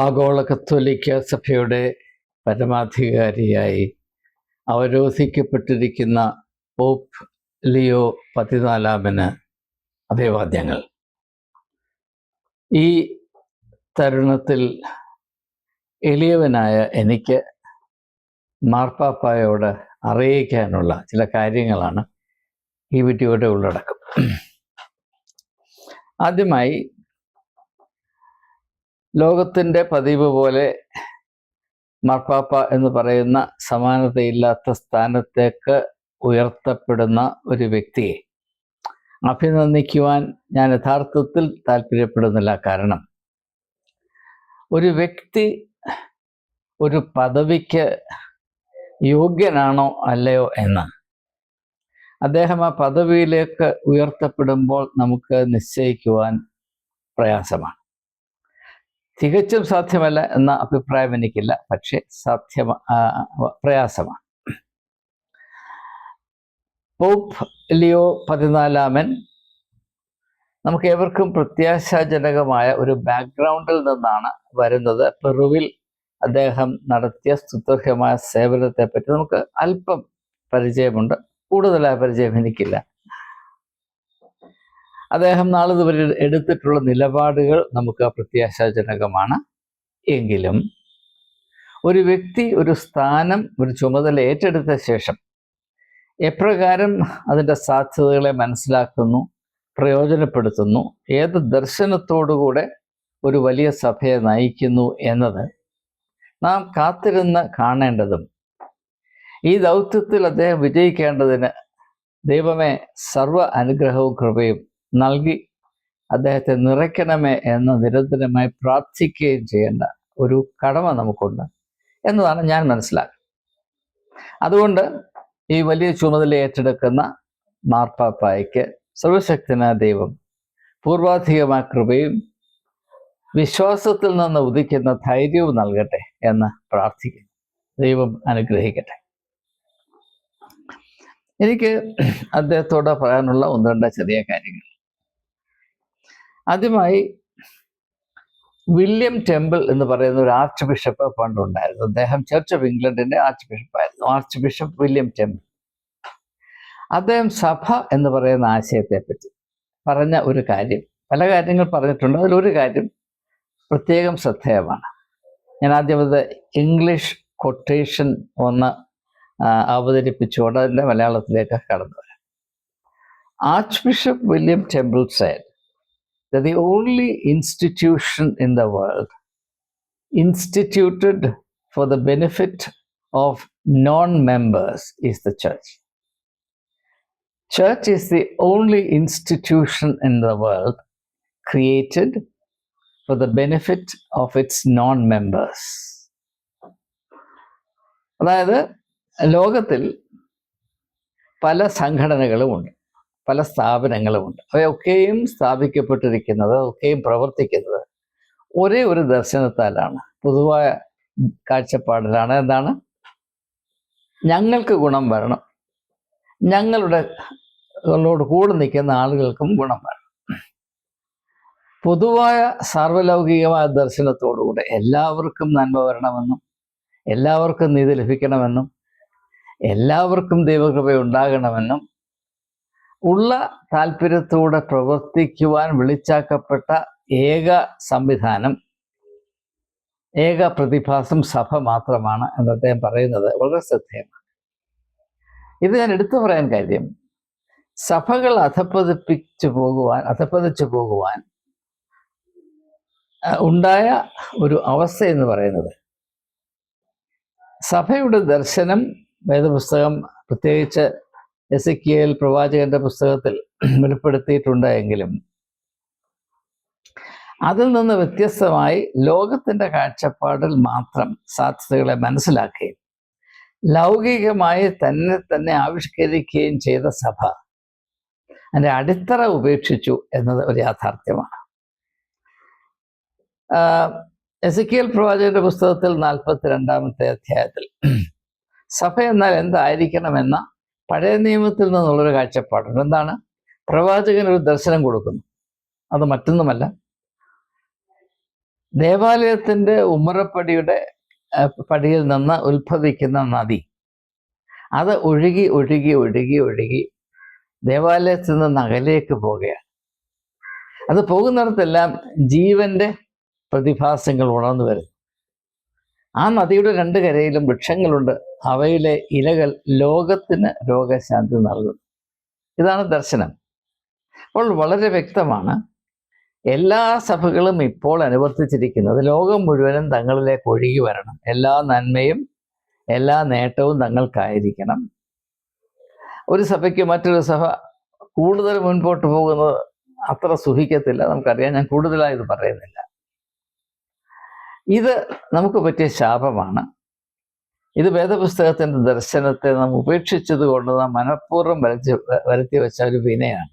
ആഗോള കത്തോലിക്ക സഭയുടെ പരമാധികാരിയായി അവരോധിക്കപ്പെട്ടിരിക്കുന്ന പോപ്പ് ലിയോ 14 അഭിവാദ്യങ്ങൾ. ഈ തരുണത്തിൽ എളിയവനായ എനിക്ക് മാർപ്പാപ്പായോട് അറിയിക്കാനുള്ള ചില കാര്യങ്ങളാണ് ഈ വീഡിയോയുടെ ഉള്ളടക്കം. ആദ്യമായി, ലോകത്തിൻ്റെ പതിവ് പോലെ മാർപ്പാപ്പ എന്ന് പറയുന്ന സമാനതയില്ലാത്ത സ്ഥാനത്തേക്ക് ഉയർത്തപ്പെടുന്ന ഒരു വ്യക്തിയെ അഭിനന്ദിക്കുവാൻ ഞാൻ യഥാർത്ഥത്തിൽ താല്പര്യപ്പെടുന്നില്ല. കാരണം ഒരു വ്യക്തി ഒരു പദവിക്ക് യോഗ്യനാണോ അല്ലയോ എന്ന് അദ്ദേഹം ആ പദവിയിലേക്ക് ഉയർത്തപ്പെടുമ്പോൾ നമുക്ക് നിശ്ചയിക്കുവാൻ പ്രയാസമാണ്. തികച്ചും സാധ്യമല്ല എന്ന അഭിപ്രായം എനിക്കില്ല, പക്ഷേ പ്രയാസമാണ്. പോപ്പ് ലിയോ 14 നമുക്ക് ഏവർക്കും പ്രത്യാശാജനകമായ ഒരു ബാക്ക്ഗ്രൗണ്ടിൽ നിന്നാണ് വരുന്നത്. പെറുവിൽ അദ്ദേഹം നടത്തിയ സ്തുത്യർഹമായ സേവനത്തെ പറ്റി നമുക്ക് അല്പം പരിചയമുണ്ട്, കൂടുതലായ പരിചയം എനിക്കില്ല. അദ്ദേഹം നാളിതുവരെ എടുത്തിട്ടുള്ള നിലപാടുകൾ നമുക്ക് പ്രത്യാശാജനകമാണ്. എങ്കിലും ഒരു വ്യക്തി ഒരു സ്ഥാനം, ഒരു ചുമതല ഏറ്റെടുത്ത ശേഷം എപ്രകാരം അതിൻ്റെ സാധ്യതകളെ മനസ്സിലാക്കുന്നു, പ്രയോജനപ്പെടുത്തുന്നു, ഏത് ദർശനത്തോടുകൂടെ ഒരു വലിയ സഭയെ നയിക്കുന്നു എന്നത് നാം കാത്തിരുന്ന് കാണേണ്ടതും, ഈ ദൗത്യത്തിൽ അദ്ദേഹം വിജയിക്കേണ്ടതിന് ദൈവമേ സർവ്വ അനുഗ്രഹവും കൃപയും നൽകി അദ്ദേഹത്തെ നിറയ്ക്കണമേ എന്ന് നിരന്തരമായി പ്രാർത്ഥിക്കുകയും ചെയ്യേണ്ട ഒരു കടമ നമുക്കുണ്ട് എന്നതാണ് ഞാൻ മനസ്സിലാക്കുന്നത്. അതുകൊണ്ട് ഈ വലിയ ചുമതല ഏറ്റെടുക്കുന്ന മാർപ്പാപ്പായ്ക്ക് സർവശക്തനായ ദൈവം പൂർവാധികമായ കൃപയും വിശ്വാസത്തിൽ നിന്ന് ഉദിക്കുന്ന ധൈര്യവും നൽകട്ടെ എന്ന് പ്രാർത്ഥിക്കുന്നു. ദൈവം അനുഗ്രഹിക്കട്ടെ. എനിക്ക് അദ്ദേഹത്തോട് പറയാനുള്ള 1-2 ചെറിയ കാര്യങ്ങൾ. ആദ്യമായി, വില്യം ടെമ്പിൾ എന്ന് പറയുന്ന ഒരു ആർച്ച് ബിഷപ്പ് പണ്ടുണ്ടായിരുന്നു. അദ്ദേഹം ചർച്ച് ഓഫ് ഇംഗ്ലണ്ടിന്റെ ആർച്ച് ബിഷപ്പായിരുന്നു. Arch bishop William Temple. അദ്ദേഹം സഭ എന്ന് പറയുന്ന ആശയത്തെ പറ്റി പറഞ്ഞ ഒരു കാര്യം, പല കാര്യങ്ങൾ പറഞ്ഞിട്ടുണ്ട്, അതിലൊരു കാര്യം പ്രത്യേകം ശ്രദ്ധേയമാണ്. ഞാൻ ആദ്യം അത് ഇംഗ്ലീഷ് കൊട്ടേഷൻ ഒന്ന് അവതരിപ്പിച്ചുകൊണ്ട് അതിൻ്റെ മലയാളത്തിലേക്ക് കടന്നു വരാം. Arch William temple said that the only institution in the world instituted for the benefit of non-members is the church. Church is the only institution in the world created for the benefit of its non-members. അതായത് ലോകത്തിൽ പല സംഘടനകളുമുണ്ട്, പല സ്ഥാപനങ്ങളുമുണ്ട്. അവയൊക്കെയും സ്ഥാപിക്കപ്പെട്ടിരിക്കുന്നത്, ഒക്കെയും പ്രവർത്തിക്കുന്നത് ഒരേ ഒരു ദർശനത്താലാണ്, പൊതുവായ കാഴ്ചപ്പാടിലാണ്. എന്താണ്? ഞങ്ങൾക്ക് ഗുണം വരണം, ഞങ്ങളോട് കൂടെ നിൽക്കുന്ന ആളുകൾക്കും ഗുണം വരണം. പൊതുവായ സാർവലൗകികമായ ദർശനത്തോടുകൂടെ എല്ലാവർക്കും നന്മ വരണമെന്നും എല്ലാവർക്കും നീതി ലഭിക്കണമെന്നും എല്ലാവർക്കും ദൈവകൃപ ഉണ്ടാകണമെന്നും ഉള്ള താല്പര്യത്തോടെ പ്രവർത്തിക്കുവാൻ വിളിച്ചാക്കപ്പെട്ട ഏക സംവിധാനം, ഏക പ്രതിഭാസം സഭ മാത്രമാണ് എന്ന് അദ്ദേഹം പറയുന്നത് വളരെ ശ്രദ്ധേയമാണ്. ഇത് ഞാൻ എടുത്തു പറയാൻ കാര്യം, സഭകൾ അധപ്പതിച്ചു പോകുവാൻ ഉണ്ടായ ഒരു അവസ്ഥ എന്ന് പറയുന്നത്, സഭയുടെ ദർശനം വേദപുസ്തകം, പ്രത്യേകിച്ച് എസെക്കിയേൽ പ്രവാചകന്റെ പുസ്തകത്തിൽ വെളിപ്പെടുത്തിയിട്ടുണ്ട്. എങ്കിലും അതിൽ നിന്ന് വ്യത്യസ്തമായി ലോകത്തിൻ്റെ കാഴ്ചപ്പാടിൽ മാത്രം സാധ്യതകളെ മനസ്സിലാക്കുകയും ലൗകികമായി തന്നെ ആവിഷ്കരിക്കുകയും ചെയ്ത സഭ അതിൻ്റെ അടിത്തറ ഉപേക്ഷിച്ചു എന്നത് ഒരു യാഥാർത്ഥ്യമാണ്. എസെക്കിയേൽ പ്രവാചകന്റെ പുസ്തകത്തിൽ 42-ാമത്തെ അധ്യായത്തിൽ സഭ എന്നാൽ എന്തായിരിക്കണമെന്ന പഴയ നിയമത്തിൽ നിന്നുള്ളൊരു കാഴ്ചപ്പാടുണ്ട്. എന്താണ്? പ്രവാചകൻ ഒരു ദർശനം കൊടുക്കുന്നു, അത് മറ്റൊന്നുമല്ല, ദേവാലയത്തിൻ്റെ ഉമ്മറപ്പടിയുടെ പടിയിൽ നിന്ന് ഉത്ഭവിക്കുന്ന നദി അത് ഒഴുകി ഒഴുകി ഒഴുകി ഒഴുകി ദേവാലയത്തിൽ നിന്ന് അകലേക്ക് പോവുകയാണ്. അത് പോകുന്നിടത്തെല്ലാം ജീവന്റെ പ്രതിഭാസങ്ങൾ ഉണർന്നു വരുന്നു. ആ നദിയുടെ രണ്ട് കരയിലും വൃക്ഷങ്ങളുണ്ട്. അവയിലെ ഇലകൾ ലോകത്തിന് രോഗശാന്തി നൽകുന്നു. ഇതാണ് ദർശനം. അപ്പോൾ വളരെ വ്യക്തമാണ്, എല്ലാ സഭകളും ഇപ്പോൾ അനുവർത്തിച്ചിരിക്കുന്നത് ലോകം മുഴുവനും തങ്ങളിലേക്ക് ഒഴുകി വരണം. എല്ലാ നന്മയും എല്ലാ നേട്ടവും തങ്ങൾക്കായിരിക്കണം. ഒരു സഭയ്ക്ക് മറ്റൊരു സഭ കൂടുതൽ മുൻപോട്ട് പോകുന്നത് അത്ര സുഖിക്കത്തില്ല, നമുക്കറിയാം. ഞാൻ കൂടുതലായി ഇത് പറയുന്നില്ല. ഇത് നമുക്ക് പറ്റിയ ശാപമാണ്. ഇത് വേദപുസ്തകത്തിൻ്റെ ദർശനത്തെ നാം ഉപേക്ഷിച്ചത് കൊണ്ട് നാം മനഃപൂർവ്വം വരുത്തി വെച്ച ഒരു വിനയാണ്.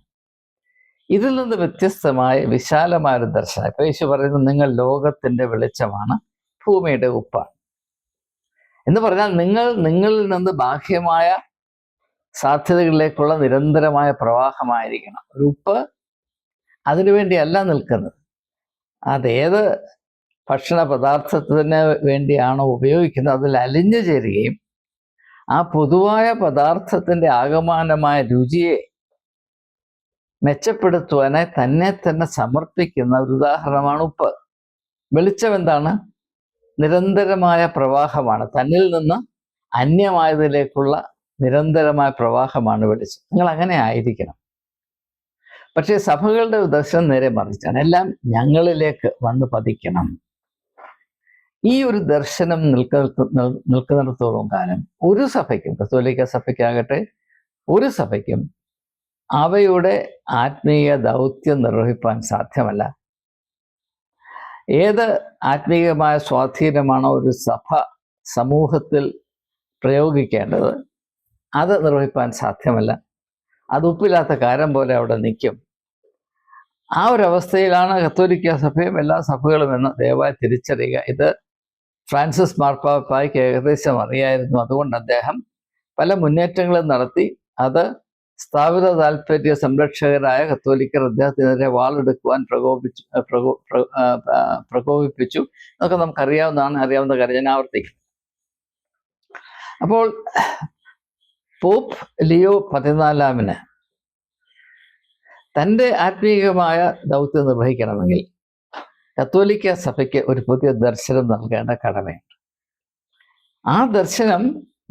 ഇതിൽ നിന്ന് വ്യത്യസ്തമായ വിശാലമായൊരു ദർശനം. ഇപ്പൊ യേശു പറയുന്നത്, നിങ്ങൾ ലോകത്തിൻ്റെ വെളിച്ചമാണ്, ഭൂമിയുടെ ഉപ്പാണ് എന്ന് പറഞ്ഞാൽ നിങ്ങളിൽ നിന്ന് ബാഹ്യമായ സാധ്യതകളിലേക്കുള്ള നിരന്തരമായ പ്രവാഹമായിരിക്കണം. ഒരു ഉപ്പ് അതിനുവേണ്ടിയല്ല നിൽക്കുന്നത്. അതേത് ഭക്ഷണ പദാർത്ഥത്തിന് വേണ്ടിയാണോ ഉപയോഗിക്കുന്നത് അതിൽ അലിഞ്ഞു ചേരുകയും ആ പൊതുവായ പദാർത്ഥത്തിൻ്റെ ആകമാനമായ രുചിയെ മെച്ചപ്പെടുത്തുവാനായി തന്നെ സമർപ്പിക്കുന്ന ഒരു ഉദാഹരണമാണ് ഉപ്പ്. വെളിച്ചം എന്താണ്? നിരന്തരമായ പ്രവാഹമാണ്. തന്നിൽ നിന്ന് അന്യമായതിലേക്കുള്ള നിരന്തരമായ പ്രവാഹമാണ് വെളിച്ചം. നിങ്ങൾ അങ്ങനെ ആയിരിക്കണം. പക്ഷേ സഭകളുടെ ദർശനം നേരെ മറിച്ചാണ്. എല്ലാം ഞങ്ങളിലേക്ക് വന്ന് പതിക്കണം. ഈ ഒരു ദർശനം നിൽക്കുന്നിടത്തോളം കാലം ഒരു സഭയ്ക്കും, കത്തോലിക്ക സഭയ്ക്കാകട്ടെ ഒരു സഭയ്ക്കും അവയുടെ ആത്മീയ ദൗത്യം നിർവഹിപ്പാൻ സാധ്യമല്ല. ഏത് ആത്മീയമായ സ്വാധീനമാണോ ഒരു സഭ സമൂഹത്തിൽ പ്രയോഗിക്കേണ്ടത് അത് നിർവഹിപ്പാൻ സാധ്യമല്ല. അത് ഉപ്പില്ലാത്ത കാരം പോലെ അവിടെ നിൽക്കും. ആ ഒരവസ്ഥയിലാണ് കത്തോലിക്ക സഭയും എല്ലാ സഭകളും എന്ന് ദയവായി തിരിച്ചറിയുക. ഇത് ഫ്രാൻസിസ് മാർപ്പാപ്പയ്ക്ക് ഏകദേശം അറിയായിരുന്നു. അതുകൊണ്ട് അദ്ദേഹം പല മുന്നേറ്റങ്ങളും നടത്തി. അത് സ്ഥാപിത താല്പര്യ സംരക്ഷകരായ കത്തോലിക്കർ അദ്ദേഹത്തിനെതിരെ വാളെടുക്കുവാൻ പ്രകോപിപ്പിച്ചു. എന്നൊക്കെ നമുക്കറിയാവുന്നതാണ്. അറിയാവുന്ന കാര്യം ഞാൻ ആവർത്തിക്കും. അപ്പോൾ പോപ്പ് ലിയോ 14 തൻ്റെ ആത്മീയമായ ദൗത്യം നിർവഹിക്കണമെങ്കിൽ കത്തോലിക്ക സഭയ്ക്ക് ഒരു പുതിയ ദർശനം നൽകേണ്ട കടമയുണ്ട്. ആ ദർശനം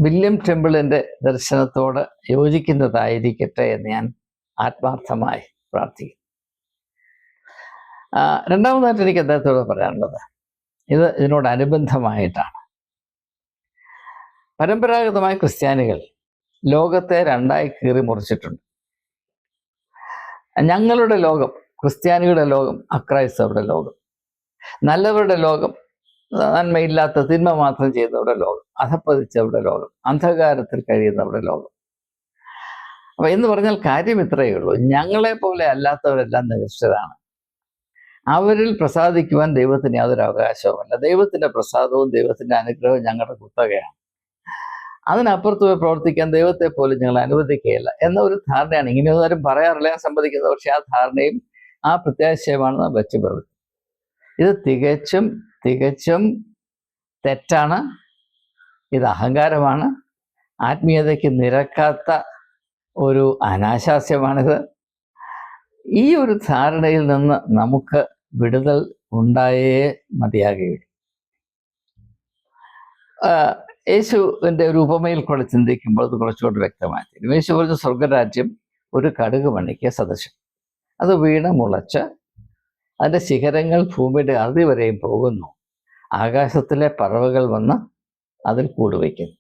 വില്യം ടെമ്പിളിൻ്റെ ദർശനത്തോട് യോജിക്കുന്നതായിരിക്കട്ടെ എന്ന് ഞാൻ ആത്മാർത്ഥമായി പ്രാർത്ഥിക്കുന്നു. രണ്ടാമതായിട്ട് എനിക്ക് അദ്ദേഹത്തോട് പറയാനുള്ളത് ഇതിനോടനുബന്ധമായിട്ടാണ്. പരമ്പരാഗതമായ ക്രിസ്ത്യാനികൾ ലോകത്തെ രണ്ടായി കീറി മുറിച്ചിട്ടുണ്ട്. ഞങ്ങളുടെ ലോകം, ക്രിസ്ത്യാനികളുടെ ലോകം, അക്രൈസ്തവരുടെ ലോകം. നല്ലവരുടെ ലോകം, നന്മയില്ലാത്ത തിന്മ മാത്രം ചെയ്യുന്നവരുടെ ലോകം. അധപ്പതിച്ചവരുടെ ലോകം, അന്ധകാരത്തിൽ കഴിയുന്നവരുടെ ലോകം. അപ്പൊ എന്ന് പറഞ്ഞാൽ കാര്യം ഇത്രയേ ഉള്ളൂ. ഞങ്ങളെ പോലെ അല്ലാത്തവരെല്ലാം നികൃഷ്ടരാണ്. അവരിൽ പ്രസാദിക്കുവാൻ ദൈവത്തിന് യാതൊരു അവകാശവുമല്ല. ദൈവത്തിന്റെ പ്രസാദവും ദൈവത്തിന്റെ അനുഗ്രഹവും ഞങ്ങളുടെ കുത്തകയാണ്. അതിനപ്പുറത്ത് പോയി പ്രവർത്തിക്കാൻ ദൈവത്തെ പോലും ഞങ്ങൾ അനുവദിക്കുകയില്ല എന്ന ഒരു ധാരണയാണ്. ഇങ്ങനെയൊന്നും ആരും പറയാറില്ല, ഞാൻ സമ്മതിക്കുന്നത്. പക്ഷെ ആ ധാരണയും ആ പ്രത്യാശയമാണ് നാം വെച്ച് പ്രവർത്തിക്കുന്നത്. ഇത് തികച്ചും തെറ്റാണ്. ഇത് അഹങ്കാരമാണ്. ആത്മീയതയ്ക്ക് നിരക്കാത്ത ഒരു അനാശാസ്യമാണിത്. ഈ ഒരു ധാരണയിൽ നിന്ന് നമുക്ക് വിടുതൽ ഉണ്ടായേ മതിയാകുകയുള്ളൂ. യേശുവിൻ്റെ ഒരു ഉപമയിൽ കൂടെ ചിന്തിക്കുമ്പോൾ അത് കുറച്ചുകൂടി വ്യക്തമായി തീരും. യേശു പറഞ്ഞ സ്വർഗരാജ്യം ഒരു കടുക് മണിക്ക് സദൃശം. അത് വീണ് മുളച്ച് അതിൻ്റെ ശിഖരങ്ങൾ ഭൂമിയുടെ അറുതി വരെയും പോകുന്നു. ആകാശത്തിലെ പറവകൾ വന്ന് അതിൽ കൂടുവയ്ക്കുന്നു.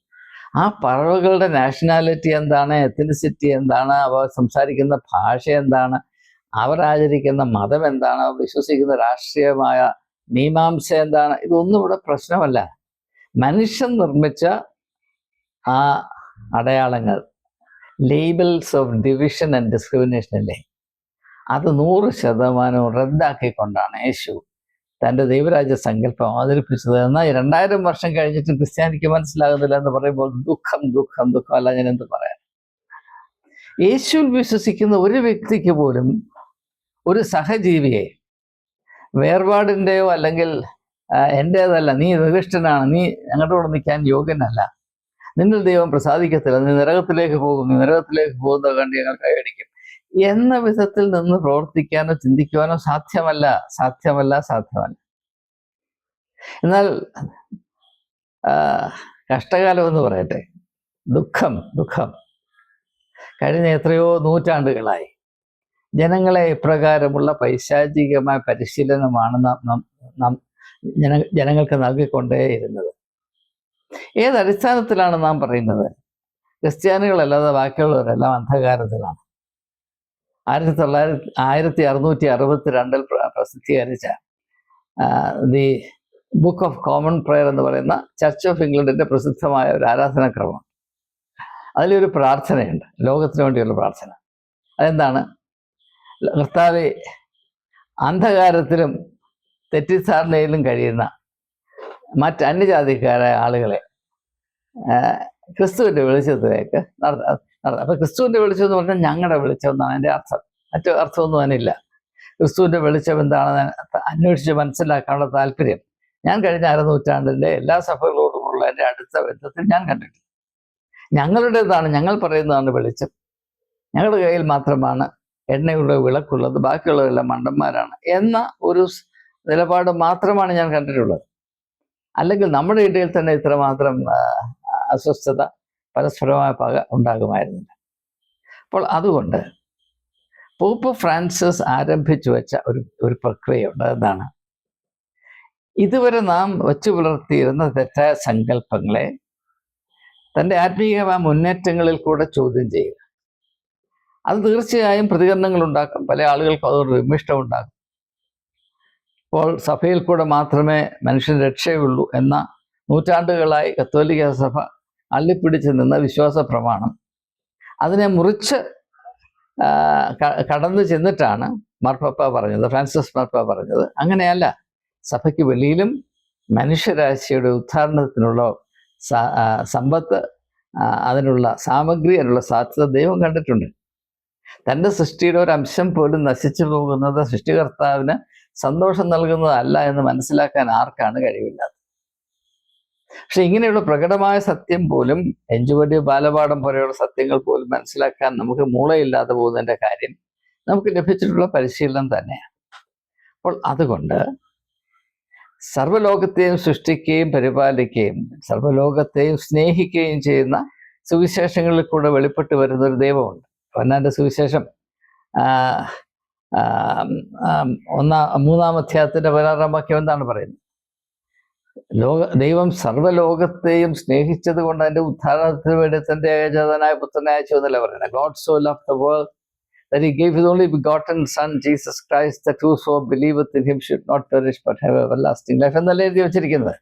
ആ പറവകളുടെ നാഷണാലിറ്റി എന്താണ്, എത്തനിസിറ്റി എന്താണ്, അവർ സംസാരിക്കുന്ന ഭാഷ എന്താണ്, അവർ ആചരിക്കുന്ന മതം എന്താണ്, അവർ വിശ്വസിക്കുന്ന രാഷ്ട്രീയമായ മീമാംസ എന്താണ്, ഇതൊന്നും ഇവിടെ പ്രശ്നമല്ല. മനുഷ്യൻ നിർമ്മിച്ച ആ അടയാളങ്ങൾ, labels of division and discrimination അല്ലേ, അത് 100% റദ്ദാക്കിക്കൊണ്ടാണ് യേശു തൻ്റെ ദൈവരാജ്യ സങ്കല്പം അവതരിപ്പിച്ചത്. എന്നാൽ 2000 വർഷം കഴിഞ്ഞിട്ട് ക്രിസ്ത്യാനിക്ക് മനസ്സിലാകുന്നില്ല എന്ന് പറയുമ്പോൾ ദുഃഖം അല്ല ഞാൻ എന്ത് പറയാൻ. യേശുവിൽ വിശ്വസിക്കുന്ന ഒരു വ്യക്തിക്ക് പോലും ഒരു സഹജീവിയെ വേർപാടിൻ്റെയോ അല്ലെങ്കിൽ എൻ്റേതല്ല, നീ നികൃഷ്ടനാണ്, നീ ഞങ്ങളുടെ കൂടെ നിൽക്കാൻ യോഗ്യനല്ല, നിന്നിൽ ദൈവം പ്രസാദിക്കത്തില്ല, നീ നരകത്തിലേക്ക് പോകും, നീ നരകത്തിലേക്ക് പോകുന്നത് കണ്ട് ഞങ്ങൾ കൈയടിക്കും എന്ന വിധത്തിൽ നിന്ന് പ്രവർത്തിക്കാനോ ചിന്തിക്കുവാനോ സാധ്യമല്ല. എന്നാൽ കഷ്ടകാലം എന്ന് പറയട്ടെ, ദുഃഖം കഴിഞ്ഞ എത്രയോ നൂറ്റാണ്ടുകളായി ജനങ്ങളെ ഇപ്രകാരമുള്ള പൈശാചികമായ പരിശീലനമാണ് ജനങ്ങൾക്ക് നൽകിക്കൊണ്ടേയിരുന്നത്. ഏതടിസ്ഥാനത്തിലാണ് നാം പറയുന്നത്? ക്രിസ്ത്യാനികളല്ലാതെ ബാക്കിയുള്ളവരെല്ലാം അന്ധകാരത്തിലാണ്. 1662 പ്രസിദ്ധീകരിച്ച the book of common prayer എന്ന് പറയുന്ന ചർച്ച് ഓഫ് ഇംഗ്ലണ്ടിന്റെ പ്രസിദ്ധമായ ഒരു ആരാധനാക്രമം. അതിലൊരു പ്രാർത്ഥനയുണ്ട്, ലോകത്തിന് വേണ്ടിയുള്ള പ്രാർത്ഥന. അതെന്താണ്? കർത്താവേ, അന്ധകാരത്തിലും തെറ്റിദ്ധാരണയിലും കഴിയുന്ന മറ്റ് അന്യജാതിക്കാരായ ആളുകളെ ക്രിസ്തുവിൻ്റെ വെളിച്ചത്തിലേക്ക് നടത്താം. അപ്പൊ ക്രിസ്തുവിൻ്റെ വെളിച്ചം എന്ന് പറഞ്ഞാൽ ഞങ്ങളുടെ വെളിച്ചം എന്നാണ് എൻ്റെ അർത്ഥം. മറ്റു അർത്ഥമൊന്നും അതിനില്ല. ക്രിസ്തുവിൻ്റെ വെളിച്ചം എന്താണെന്ന് അന്വേഷിച്ച് മനസ്സിലാക്കാനുള്ള താല്പര്യം ഞാൻ കഴിഞ്ഞ അരനൂറ്റാണ്ടിൻ്റെ എല്ലാ സഭകളോടുമുള്ള എൻ്റെ അടുത്ത ബന്ധത്തിൽ ഞാൻ കണ്ടിട്ടില്ല. ഞങ്ങളുടേതാണ്, ഞങ്ങൾ പറയുന്നതാണ് വെളിച്ചം, ഞങ്ങളുടെ കയ്യിൽ മാത്രമാണ് എണ്ണയുള്ള വിളക്കുള്ളത്, ബാക്കിയുള്ളവരെല്ലാം മണ്ടന്മാരാണ് എന്ന ഒരു നിലപാട് മാത്രമാണ് ഞാൻ കണ്ടിട്ടുള്ളത്. അല്ലെങ്കിൽ നമ്മുടെ ഇടയിൽ തന്നെ ഇത്രമാത്രം അസ്വസ്ഥത, പരസ്പരമായ പക ഉണ്ടാകുമായിരുന്നില്ല. അപ്പോൾ അതുകൊണ്ട് പോപ്പ് ഫ്രാൻസിസ് ആരംഭിച്ചു വെച്ച ഒരു പ്രക്രിയയുണ്ട്. എന്താണ്? ഇതുവരെ നാം വച്ചു പുലർത്തിയിരുന്ന തെറ്റായ സങ്കല്പങ്ങളെ തൻ്റെ ആത്മീയമായ മുന്നേറ്റങ്ങളിൽ കൂടെ ചോദ്യം ചെയ്യുക. അത് തീർച്ചയായും പ്രതികരണങ്ങൾ ഉണ്ടാക്കും, പല ആളുകൾക്കും അതുകൊണ്ട് വിമിഷ്ടം ഉണ്ടാകും. അപ്പോൾ സഭയിൽ കൂടെ മാത്രമേ മനുഷ്യന് രക്ഷയുള്ളൂ എന്ന നൂറ്റാണ്ടുകളായി കത്തോലിക്ക സഭ അള്ളിപ്പിടിച്ച് നിന്ന വിശ്വാസ പ്രമാണം അതിനെ മുറിച്ച് കടന്നു ചെന്നിട്ടാണ് മാർപ്പാപ്പ പറഞ്ഞത്, ഫ്രാൻസിസ് മാർപ്പാപ്പ പറഞ്ഞത് അങ്ങനെയല്ല. സഭയ്ക്ക് വെളിയിലും മനുഷ്യരാശിയുടെ ഉദ്ധാരണത്തിനുള്ള സമ്പത്ത്, അതിനുള്ള സാമഗ്രി, അതിനുള്ള സാധ്യത ദൈവം കണ്ടിട്ടുണ്ട്. തൻ്റെ സൃഷ്ടിയുടെ ഒരു അംശം പോലും നശിച്ചു പോകുന്നത് സൃഷ്ടികർത്താവിന് സന്തോഷം നൽകുന്നതല്ല എന്ന് മനസ്സിലാക്കാൻ ആർക്കാണ് കഴിവില്ലാത്തത്. പക്ഷെ ഇങ്ങനെയുള്ള പ്രകടമായ സത്യം പോലും, എഞ്ചുവടി ബാലപാഠം പോലെയുള്ള സത്യങ്ങൾ പോലും മനസ്സിലാക്കാൻ നമുക്ക് മൂളയില്ലാതെ പോകുന്നതിൻ്റെ കാര്യം നമുക്ക് ലഭിച്ചിട്ടുള്ള പരിശീലനം തന്നെയാണ്. അപ്പോൾ അതുകൊണ്ട് സർവ്വലോകത്തെയും സൃഷ്ടിക്കുകയും പരിപാലിക്കുകയും സർവ്വലോകത്തെയും സ്നേഹിക്കുകയും ചെയ്യുന്ന സുവിശേഷങ്ങളിൽ കൂടെ വെളിപ്പെട്ട് വരുന്ന ഒരു ദൈവമുണ്ട്. യോഹന്നാന്റെ സുവിശേഷം 3-ാം അധ്യായത്തിന്റെ 16-ാം വാക്യം എന്താണ് പറയുന്നത്? ദൈവം സർവ്വലോകത്തെയും സ്നേഹിച്ചത് കൊണ്ട് അതിന്റെ ഉദ്ധാരണത്തിന് വേണ്ടി തന്റെ ഏകജാതനായ പുത്രനെ അയച്ചു എന്നല്ല പറയുന്നത്. God so loved the world that he gave his only begotten son Jesus Christ, that whoso believeth in him should not perish but have everlasting life എന്നല്ല എഴുതി വെച്ചിരിക്കുന്നത്.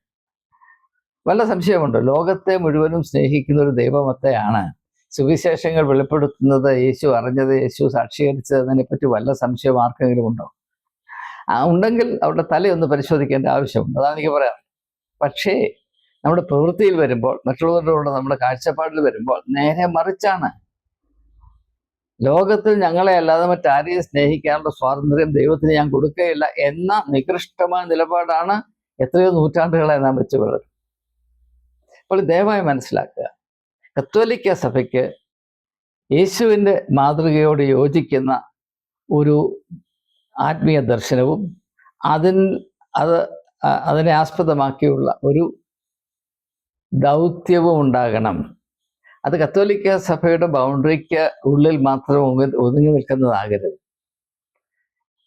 വല്ല സംശയമുണ്ടോ? ലോകത്തെ മുഴുവനും സ്നേഹിക്കുന്ന ഒരു ദൈവമത്തെയാണ് സുവിശേഷങ്ങൾ വെളിപ്പെടുത്തുന്നത്, യേശു അറിഞ്ഞത്, യേശു സാക്ഷീകരിച്ചത് എന്നതിനെപ്പറ്റി വല്ല സംശയം ആർക്കെങ്കിലും ഉണ്ടോ? ഉണ്ടെങ്കിൽ അവിടെ തലയൊന്ന് പരിശോധിക്കേണ്ട ആവശ്യമുണ്ട്. അതാണ് എനിക്ക് പറയാം. പക്ഷേ നമ്മുടെ പ്രവൃത്തിയിൽ വരുമ്പോൾ, മറ്റുള്ളവരോട് നമ്മുടെ കാഴ്ചപ്പാടിൽ വരുമ്പോൾ നേരെ മറിച്ചാണ്. ലോകത്തിൽ ഞങ്ങളെ അല്ലാതെ മറ്റാരെയും സ്നേഹിക്കാനുള്ള സ്വാതന്ത്ര്യം ദൈവത്തിന് ഞാൻ കൊടുക്കുകയില്ല എന്ന നികൃഷ്ടമായ നിലപാടാണ് എത്രയോ നൂറ്റാണ്ടുകളെ നാം വെച്ചു പുലർത്തുന്നത്. അപ്പോൾ ദയവായി മനസ്സിലാക്കുക, കത്തോലിക്ക സഭയ്ക്ക് യേശുവിൻ്റെ മാതൃകയോട് യോജിക്കുന്ന ഒരു ആത്മീയ ദർശനവും അതിനെ ആസ്പദമാക്കിയുള്ള ഒരു ദൗത്യവും ഉണ്ടാകണം. അത് കത്തോലിക്ക സഭയുടെ ബൗണ്ടറിക്ക് ഉള്ളിൽ മാത്രം ഒതുങ്ങി നിൽക്കുന്നതാകരുത്.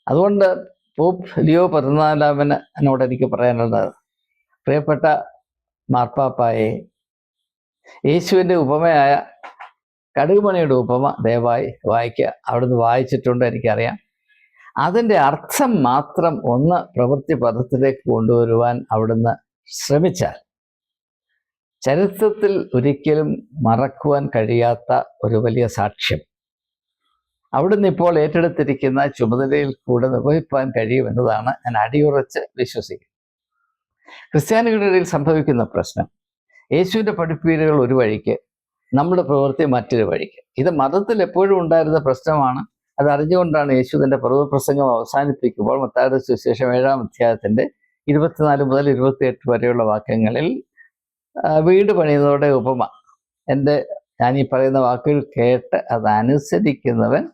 അതുകൊണ്ട് പോപ്പ് ലിയോ 14 എനിക്ക് പറയാനുള്ളത്, പ്രിയപ്പെട്ട മാർപ്പാപ്പായെ, യേശുവിൻ്റെ ഉപമയായ കടുകുമണിയുടെ ഉപമ ദയവായി വായിക്കുക. അവിടുന്ന് വായിച്ചിട്ടുണ്ട്, എനിക്കറിയാം. അതിൻ്റെ അർത്ഥം മാത്രം ഒന്ന് പ്രവൃത്തി പദത്തിലേക്ക് കൊണ്ടുവരുവാൻ അവിടുന്ന് ശ്രമിച്ചാൽ ചരിത്രത്തിൽ ഒരിക്കലും മറക്കുവാൻ കഴിയാത്ത ഒരു വലിയ സാക്ഷ്യം അവിടുന്ന് ഇപ്പോൾ ഏറ്റെടുത്തിരിക്കുന്ന ചുമതലയിൽ കൂടെ നിർവഹിക്കാൻ കഴിയുമെന്നതാണ് ഞാൻ അടിയുറച്ച് വിശ്വസിക്കുന്നത്. ക്രിസ്ത്യാനികളുടെ ഇടയിൽ സംഭവിക്കുന്ന പ്രശ്നം, യേശുവിൻ്റെ പഠിപ്പീരുകൾ ഒരു വഴിക്ക്, നമ്മുടെ പ്രവൃത്തി മറ്റൊരു വഴിക്ക്. ഇത് മതത്തിൽ എപ്പോഴും ഉണ്ടായിരുന്ന പ്രശ്നമാണ്. അത് അറിഞ്ഞുകൊണ്ടാണ് യേശു തൻ്റെ പർവ്വതപ്രസംഗം അവസാനിപ്പിക്കുമ്പോൾ മത്തായിയുടെ സുവിശേഷം 7-ാം അധ്യായത്തിൻ്റെ 24 മുതൽ 28 വരെയുള്ള വാക്യങ്ങളിൽ വീട് പണിയുന്നതോടെ ഉപമ. ഞാനീ പറയുന്ന വാക്കുകൾ കേട്ട് അതനുസരിക്കുന്നവൻ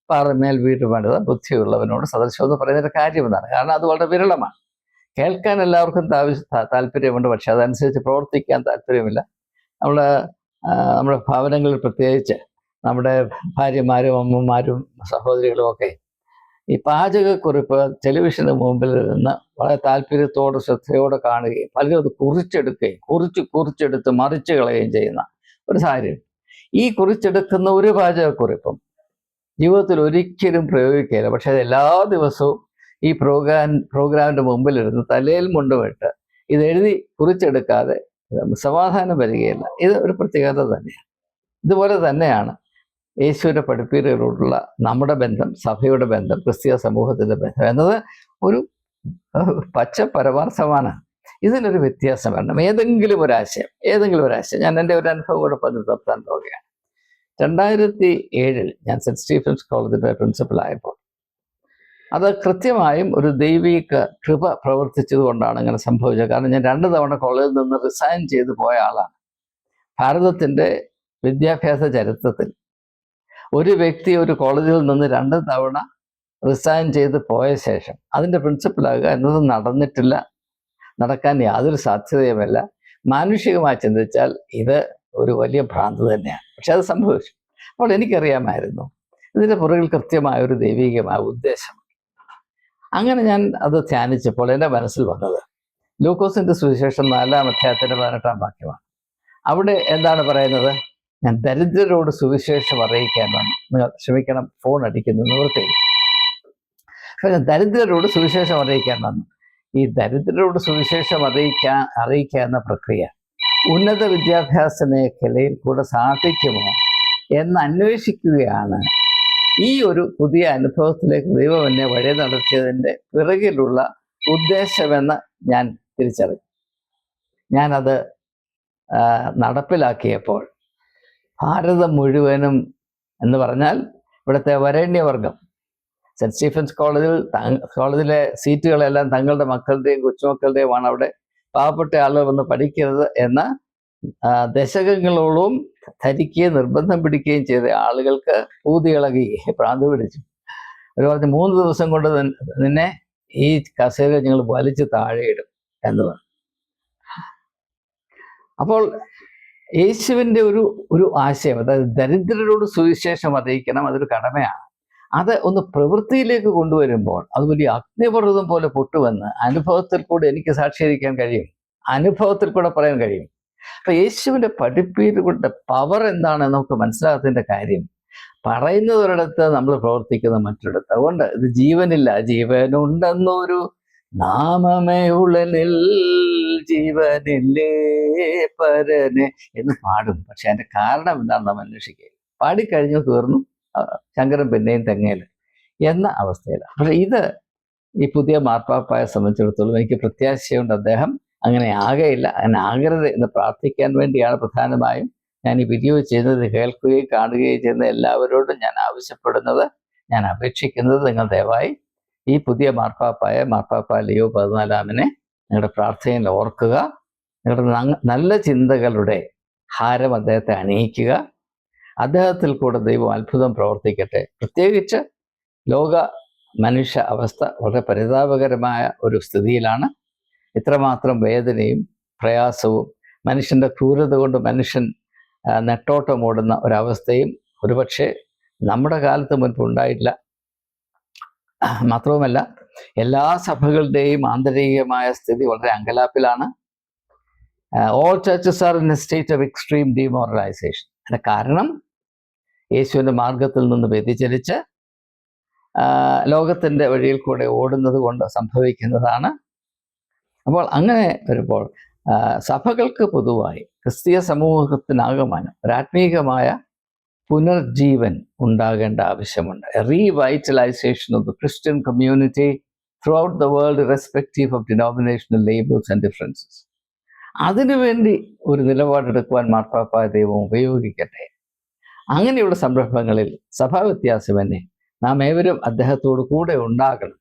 പാറമേൽ വീട് പണിത ബുദ്ധിയുള്ളവനോട് സദൃശം എന്ന് പറയുന്നൊരു കാര്യം എന്നാണ്. കാരണം അത് വളരെ വിരളമാണ്. കേൾക്കാൻ എല്ലാവർക്കും താല്പര്യമുണ്ട്, പക്ഷെ അതനുസരിച്ച് പ്രവർത്തിക്കാൻ താല്പര്യമില്ല. നമ്മുടെ ഭവനങ്ങളിൽ പ്രത്യേകിച്ച് നമ്മുടെ ഭാര്യമാരും അമ്മമാരും സഹോദരികളും ഒക്കെ ഈ പാചകക്കുറിപ്പ് ടെലിവിഷന് മുമ്പിൽ നിന്ന് വളരെ താല്പര്യത്തോടെ ശ്രദ്ധയോടെ കാണുകയും പലരും അത് കുറിച്ചെടുക്കുകയും കുറിച്ചെടുത്ത് മറിച്ച് കളയുകയും ചെയ്യുന്ന ഒരു സാഹചര്യം. ഈ കുറിച്ചെടുക്കുന്ന ഒരു പാചകക്കുറിപ്പും ജീവിതത്തിൽ ഒരിക്കലും പ്രയോഗിക്കുകയില്ല. പക്ഷെ അത് എല്ലാ ദിവസവും ഈ പ്രോഗ്രാമിൻ്റെ മുമ്പിലിരുന്ന് തലയിൽ മുണ്ടുമിട്ട് ഇത് എഴുതി കുറിച്ചെടുക്കാതെ സമാധാനം വരികയില്ല. ഇത് ഒരു പ്രത്യേകത തന്നെയാണ്. ഇതുപോലെ തന്നെയാണ് യേശുവിൻ്റെ പഠിപ്പീരുകളോടുള്ള നമ്മുടെ ബന്ധം, സഭയുടെ ബന്ധം, ക്രിസ്തീയ സമൂഹത്തിൻ്റെ ബന്ധം എന്നത് ഒരു പച്ച പരമാർത്ഥമാണ്. ഇതിനൊരു വ്യത്യാസം വരണം. ഏതെങ്കിലും ഒരു ആശയം ഞാൻ എൻ്റെ ഒരു അനുഭവം കൂടെ പറഞ്ഞ് നിർത്താൻ പോവുകയാണ്. 2007 ഞാൻ സെൻറ്റ് സ്റ്റീഫൻസ് കോളേജിൻ്റെ പ്രിൻസിപ്പലായപ്പോൾ അത് കൃത്യമായും ഒരു ദൈവിക കൃപ പ്രവർത്തിച്ചത് കൊണ്ടാണ് അങ്ങനെ സംഭവിച്ചത്. കാരണം ഞാൻ 2 തവണ കോളേജിൽ നിന്ന് റിസൈൻ ചെയ്ത് പോയ ആളാണ്. ഭാരതത്തിൻ്റെ വിദ്യാഭ്യാസ ചരിത്രത്തിൽ ഒരു വ്യക്തി ഒരു കോളേജിൽ നിന്ന് 2 തവണ റിസൈൻ ചെയ്ത് പോയ ശേഷം അതിൻ്റെ പ്രിൻസിപ്പലാകുക എന്നത് നടക്കാൻ യാതൊരു സാധ്യതയുമല്ല. മാനുഷികമായി ചിന്തിച്ചാൽ ഇത് ഒരു വലിയ ഭ്രാന്ത് തന്നെയാണ്. പക്ഷെ അത് സംഭവിച്ചു. അപ്പോൾ എനിക്കറിയാമായിരുന്നു ഇതിൻ്റെ പുറകിൽ കൃത്യമായൊരു ദൈവികമായ ഉദ്ദേശം. അങ്ങനെ ഞാൻ അത് ധ്യാനിച്ചപ്പോൾ എൻ്റെ മനസ്സിൽ വന്നത് ലൂക്കോസിൻ്റെ സുവിശേഷം 4-ാം അധ്യായത്തിൻ്റെ 18-ാം വാക്യമാണ്. അവിടെ എന്താണ് പറയുന്നത്? ഞാൻ ദരിദ്രരോട് സുവിശേഷം അറിയിക്കാൻ വന്നു. നിങ്ങൾ ക്ഷമിക്കണം, ഫോൺ അടിക്കുന്നു, നിവൃത്തിയില്ല. ഞാൻ ദരിദ്രരോട് സുവിശേഷം അറിയിക്കാൻ വന്നു. ഈ ദരിദ്രരോട് സുവിശേഷം അറിയിക്കുക എന്ന പ്രക്രിയ ഉന്നത വിദ്യാഭ്യാസ മേഖലയിൽ കൂടെ സാധിക്കുമോ എന്ന് അന്വേഷിക്കുകയാണ് ഈ ഒരു പുതിയ അനുഭവത്തിലേക്ക് ദൈവം എന്നെ വഴി നടത്തിയതിൻ്റെ പിറകിലുള്ള ഉദ്ദേശമെന്ന് ഞാൻ തിരിച്ചറിഞ്ഞു. ഞാനത് നടപ്പിലാക്കിയപ്പോൾ ഭാരതം മുഴുവനും എന്ന് പറഞ്ഞാൽ ഇവിടുത്തെ വരേണ്യവർഗം സെൻറ്റ് സ്റ്റീഫൻസ് കോളേജിലെ സീറ്റുകളെല്ലാം തങ്ങളുടെ മക്കളുടെയും കൊച്ചുമക്കളുടെയുമാണ്. അവിടെ പാവപ്പെട്ട ആളുകൾ വന്ന് പഠിക്കരുത് എന്ന ദശകങ്ങളോളം ധരിക്കുകയും നിർബന്ധം പിടിക്കുകയും ചെയ്ത ആളുകൾക്ക് പൂതിയിളകി ഭ്രാന്ത് പിടിച്ചു. അവർ പറഞ്ഞ് 3 ദിവസം കൊണ്ട് നിന്നെ ഈ കസേര ഞങ്ങൾ വലിച്ച് താഴെയിടും എന്ന് പറഞ്ഞു. അപ്പോൾ യേശുവിൻ്റെ ഒരു ആശയം, അതായത് ദരിദ്രരോട് സുവിശേഷം അറിയിക്കണം, അതൊരു കടമയാണ്. അത് ഒന്ന് പ്രവൃത്തിയിലേക്ക് കൊണ്ടുവരുമ്പോൾ അത് വലിയ അഗ്നിപർവ്വതം പോലെ പൊട്ടുവെന്ന് അനുഭവത്തിൽ കൂടെ എനിക്ക് സാക്ഷീകരിക്കാൻ കഴിയും, അനുഭവത്തിൽ കൂടെ പറയാൻ കഴിയും. അപ്പൊ യേശുവിൻ്റെ പഠിപ്പീരുകളുടെ പവർ എന്താണെന്ന് നമുക്ക് മനസ്സിലാക്കുന്നതിൻ്റെ കാര്യം പറയുന്നതൊരിടത്ത് നമ്മൾ പ്രവർത്തിക്കുന്ന മറ്റൊരിടത്ത്. അതുകൊണ്ട് ഇത് ജീവനില്ല, ജീവനുണ്ടെന്നൊരു നാമമേ ഉള്ളനിൽ ജീവനില്ലേ പരനെ എന്ന് പാടും. പക്ഷെ അതിൻ്റെ കാരണം എന്താണെന്ന് നമ്മൾ അന്വേഷിക്കുക. പാടിക്കഴിഞ്ഞു തീർന്നു, ശങ്കരൻ പിന്നെയും തെങ്ങയിൽ എന്ന അവസ്ഥയിലാണ്. പക്ഷെ ഇത് ഈ പുതിയ മാർപ്പാപ്പായെ സംബന്ധിച്ചിടത്തോളം എനിക്ക് പ്രത്യാശയുണ്ട് അദ്ദേഹം അങ്ങനെ ആകയില്ല, അങ്ങനെ ആകരുത് എന്ന് പ്രാർത്ഥിക്കാൻ വേണ്ടിയാണ് പ്രധാനമായും ഞാൻ ഈ വീഡിയോ ചെയ്യുന്നത്. കേൾക്കുകയും കാണുകയും ചെയ്യുന്ന എല്ലാവരോടും ഞാൻ ആവശ്യപ്പെടുന്നത്, ഞാൻ അപേക്ഷിക്കുന്നത്, നിങ്ങൾ ദയവായി ഈ പുതിയ മാർപ്പാപ്പ ലിയോ 14-ാമനെ നിങ്ങളുടെ പ്രാർത്ഥനയിൽ ഓർക്കുക. നിങ്ങളുടെ നല്ല ചിന്തകളുടെ ഹാരം അദ്ദേഹത്തെ അണിയിക്കുക. അദ്ദേഹത്തിൽ കൂടെ ദൈവം അത്ഭുതം പ്രവർത്തിക്കട്ടെ. പ്രത്യേകിച്ച് ലോക മനുഷ്യ അവസ്ഥ വളരെ പരിതാപകരമായ ഒരു സ്ഥിതിയിലാണ്. ഇത്രമാത്രം വേദനയും പ്രയാസവും മനുഷ്യൻ്റെ ക്രൂരത കൊണ്ട് മനുഷ്യൻ നെട്ടോട്ടമോടുന്ന ഒരവസ്ഥയും ഒരുപക്ഷെ നമ്മുടെ കാലത്ത് മുൻപ് ഉണ്ടായിട്ടില്ല. മാത്രവുമല്ല എല്ലാ സഭകളുടെയും ആന്തരികമായ സ്ഥിതി വളരെ അങ്കലാപ്പിലാണ്. All churches are in a state of extreme demoralisation. അതിൻ്റെ കാരണം യേശുവിൻ്റെ മാർഗത്തിൽ നിന്ന് വ്യതിചലിച്ച് ലോകത്തിൻ്റെ വഴിയിൽ കൂടെ ഓടുന്നത് കൊണ്ട് സംഭവിക്കുന്നതാണ്. അപ്പോൾ അങ്ങനെ വരുമ്പോൾ സഭകൾക്ക് പൊതുവായി ക്രിസ്തീയ സമൂഹത്തിനാകമാനം ഒരാത്മീകമായ പുനർജീവൻ ഉണ്ടാകേണ്ട ആവശ്യമുണ്ട്. Revitalisation of the Christian community through out the world respective of denominational labels and differences. അതിനുവേണ്ടി ഒരു നിലപാടെടുക്കുവാൻ മാർപ്പാപ്പായ ദൈവം ഉപയോഗിക്കട്ടെ. അങ്ങനെയുള്ള സംരംഭങ്ങളിൽ സഭാ വ്യത്യാസമെന്നെ നാം ഏവരും അദ്ദേഹത്തോടു കൂടെ ഉണ്ടാകണം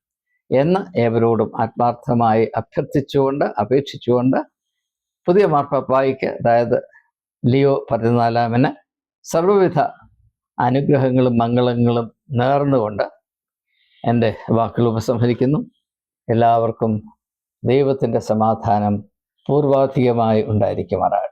എന്ന് ഏവരോടും ആത്മാർത്ഥമായി അഭ്യർത്ഥിച്ചുകൊണ്ട് അപേക്ഷിച്ചുകൊണ്ട് പുതിയ മാർപ്പാപ്പായ്ക്ക്, അതായത് ലിയോ 14 സർവ്വവിധ അനുഗ്രഹങ്ങളും മംഗളങ്ങളും നേർന്നുകൊണ്ട് എൻ്റെ വാക്കുകൾ ഉപസംഹരിക്കുന്നു. എല്ലാവർക്കും ദൈവത്തിൻ്റെ സമാധാനം പൂർവാധികമായി ഉണ്ടായിരിക്കുമാറാകട്ടെ.